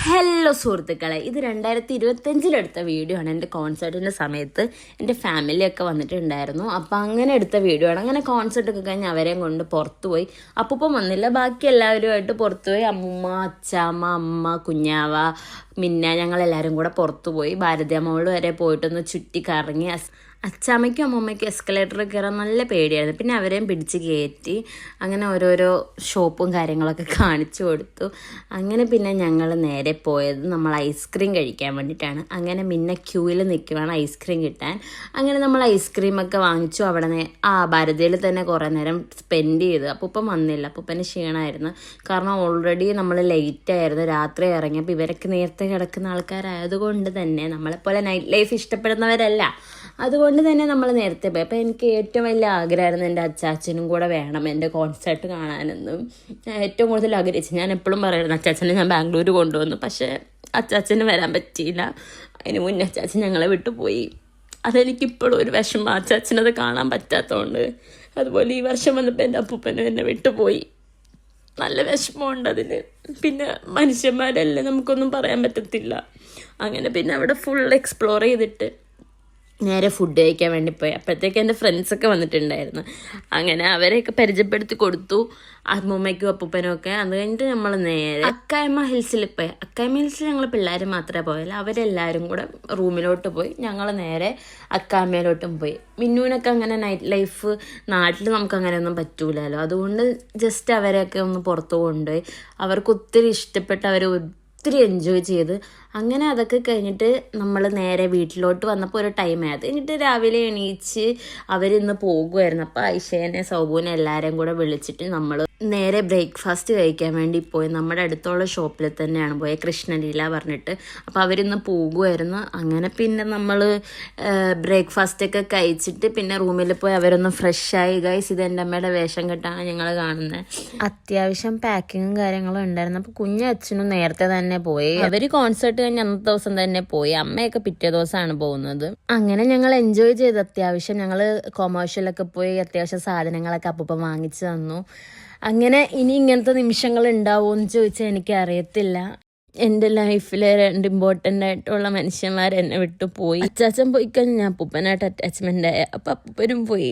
Hello സുഹൃത്തുക്കളെ, ഇത് 2025 video ആണ്. എൻ്റെ കോൺസേർട്ടിൻ്റെ സമയത്ത് എൻ്റെ ഫാമിലിയൊക്കെ വന്നിട്ടുണ്ടായിരുന്നു. അപ്പോൾ അങ്ങനെ എടുത്ത വീഡിയോ ആണ്. അങ്ങനെ കോൺസേർട്ടൊക്കെ കഴിഞ്ഞ് അവരെയും കൊണ്ട് പുറത്തു പോയി. അപ്പൂപ്പം വന്നില്ല, ബാക്കി എല്ലാവരുമായിട്ട് പുറത്തു പോയി. അമ്മൂമ്മ, അച്ചാമ്മ, അമ്മ, കുഞ്ഞാവ, മിന്ന, ഞങ്ങളെല്ലാവരും കൂടെ പുറത്തു പോയി. ഭാരതി മോള് വരെ പോയിട്ടൊന്ന് ചുറ്റി കറങ്ങി. അച്ചാമ്മയ്ക്കും അമ്മൂമ്മയ്ക്കും എസ്കലേറ്ററിൽ കയറാൻ നല്ല പേടിയായിരുന്നു. പിന്നെ അവരെയും പിടിച്ച് കയറ്റി അങ്ങനെ ഓരോരോ ഷോപ്പും കാര്യങ്ങളൊക്കെ കാണിച്ചു കൊടുത്തു. അങ്ങനെ പിന്നെ ഞങ്ങൾ നേരെ പോയത് നമ്മൾ ഐസ്ക്രീം കഴിക്കാൻ വേണ്ടിയിട്ടാണ്. അങ്ങനെ പിന്നെ ക്യൂവിൽ നിൽക്കുവാണ് ഐസ്ക്രീം കിട്ടാൻ. അങ്ങനെ നമ്മൾ ഐസ്ക്രീമൊക്കെ വാങ്ങിച്ചു. അവിടെ ഭാരതിയിൽ തന്നെ കുറേ നേരം സ്പെൻഡ് ചെയ്തു. അപ്പൂപ്പം വന്നില്ല, അപ്പൂപ്പന് ക്ഷീണമായിരുന്നു. കാരണം ഓൾറെഡി നമ്മൾ ലേറ്റായിരുന്നു, രാത്രി ഇറങ്ങിയപ്പോൾ ഇവരൊക്കെ നേരത്തെ കിടക്കുന്ന ആൾക്കാരായതുകൊണ്ട് തന്നെ നമ്മളെപ്പോലെ നൈറ്റ് ലൈഫ് ഇഷ്ടപ്പെടുന്നവരല്ല. അതുകൊണ്ട് തന്നെ നമ്മൾ നേരത്തെ പോയി. അപ്പോൾ എനിക്ക് ഏറ്റവും വലിയ ആഗ്രഹമായിരുന്നു എൻ്റെ അച്ചാച്ചനും കൂടെ വേണം എൻ്റെ കോൺസേർട്ട് കാണാനെന്നും ഞാൻ ഏറ്റവും കൂടുതൽ ആഗ്രഹിച്ചു. ഞാൻ എപ്പോഴും പറയുന്നു അച്ചാച്ചനെ ഞാൻ ബാംഗ്ലൂർ കൊണ്ടുവന്നു, പക്ഷേ അച്ചാച്ചന് വരാൻ പറ്റിയില്ല. അതിന് മുന്നേ അച്ചാച്ചൻ ഞങ്ങളെ വിട്ടുപോയി. അതെനിക്കിപ്പോഴും ഒരു വിഷമം, അച്ചാച്ചനത് കാണാൻ പറ്റാത്തതുകൊണ്ട്. അതുപോലെ ഈ വർഷം വന്നപ്പോൾ എൻ്റെ അപ്പൂപ്പനും എന്നെ വിട്ടുപോയി. നല്ല വിഷമമുണ്ട് അതിന്. പിന്നെ മനുഷ്യന്മാരല്ലേ, നമുക്കൊന്നും പറയാൻ പറ്റത്തില്ല. അങ്ങനെ പിന്നെ അവിടെ ഫുൾ എക്സ്പ്ലോർ ചെയ്തിട്ട് നേരെ ഫുഡ് കഴിക്കാൻ വേണ്ടി പോയി. അപ്പോഴത്തേക്ക് എൻ്റെ ഫ്രണ്ട്സൊക്കെ വന്നിട്ടുണ്ടായിരുന്നു. അങ്ങനെ അവരെയൊക്കെ പരിചയപ്പെടുത്തി കൊടുത്തു, അമ്മൂമ്മയ്ക്കും അപ്പൂപ്പനും ഒക്കെ. അത് കഴിഞ്ഞിട്ട് നമ്മൾ നേരെ അക്കായ്മ ഹിൽസിൽ പോയി. അക്കായ്മ ഹിൽസിൽ ഞങ്ങൾ പിള്ളേർ മാത്രമേ പോയല്ല, അവരെല്ലാവരും കൂടെ റൂമിലോട്ട് പോയി. ഞങ്ങൾ നേരെ അക്കായ്മയിലോട്ടും പോയി. മിന്നൂനൊക്കെ അങ്ങനെ നൈറ്റ് ലൈഫ് നാട്ടിൽ നമുക്ക് അങ്ങനെയൊന്നും പറ്റൂലല്ലോ. അതുകൊണ്ട് ജസ്റ്റ് അവരെയൊക്കെ ഒന്ന് പുറത്ത് കൊണ്ടുപോയി. അവർക്ക് ഒത്തിരി ഇഷ്ടപ്പെട്ട് അവർ ഒത്തിരി എൻജോയ് ചെയ്ത്. അങ്ങനെ അതൊക്കെ കഴിഞ്ഞിട്ട് നമ്മൾ നേരെ വീട്ടിലോട്ട് വന്നപ്പോൾ ഒരു ടൈമായി. അത് കഴിഞ്ഞിട്ട് രാവിലെ എണീച്ച് അവരിന്ന് പോകുമായിരുന്നു. അപ്പോൾ ഐഷേനെ സൗബൂനെ എല്ലാവരെയും കൂടെ വിളിച്ചിട്ട് നമ്മൾ നേരെ ബ്രേക്ക്ഫാസ്റ്റ് കഴിക്കാൻ വേണ്ടി പോയി. നമ്മുടെ അടുത്തുള്ള ഷോപ്പിൽ തന്നെയാണ് പോയത്, കൃഷ്ണലീല പറഞ്ഞിട്ട്. അപ്പോൾ അവരിന്ന് പോകുമായിരുന്നു. അങ്ങനെ പിന്നെ നമ്മൾ ബ്രേക്ക്ഫാസ്റ്റൊക്കെ കഴിച്ചിട്ട് പിന്നെ റൂമിൽ പോയി അവരൊന്ന് ഫ്രഷായി. ഗൈസ്, ഇത് എൻ്റെ അമ്മയുടെ വേഷം കെട്ടാണ് ഞങ്ങൾ കാണുന്നത്. അത്യാവശ്യം പാക്കിങ്ങും കാര്യങ്ങളും ഉണ്ടായിരുന്നു. അപ്പോൾ കുഞ്ഞച്ഛനും നേരത്തെ തന്നെ പോയി. അവർ കോൺസേർട്ട് കഴിഞ്ഞ് അന്നത്തെ ദിവസം തന്നെ പോയി. അമ്മയൊക്കെ പിറ്റേ ദിവസമാണ് പോകുന്നത്. അങ്ങനെ ഞങ്ങൾ എൻജോയ് ചെയ്ത് അത്യാവശ്യം ഞങ്ങൾ കൊമേഴ്ഷ്യലൊക്കെ പോയി അത്യാവശ്യം സാധനങ്ങളൊക്കെ അപ്പം വാങ്ങിച്ചു തന്നു. അങ്ങനെ ഇനി ഇങ്ങനത്തെ നിമിഷങ്ങൾ ഉണ്ടാവുമോ എന്ന് ചോദിച്ചാൽ എനിക്ക് അറിയത്തില്ല. എൻ്റെ ലൈഫിലെ 2 ഇമ്പോർട്ടൻ്റ് ആയിട്ടുള്ള മനുഷ്യന്മാർ എന്നെ വിട്ടു പോയി. അച്ചാച്ചൻ പോയി കഴിഞ്ഞാൽ ഞാൻ അപ്പൂപ്പനായിട്ട് അറ്റാച്ച്മെൻ്റ് ആയ. അപ്പം അപ്പൂപ്പനും പോയി.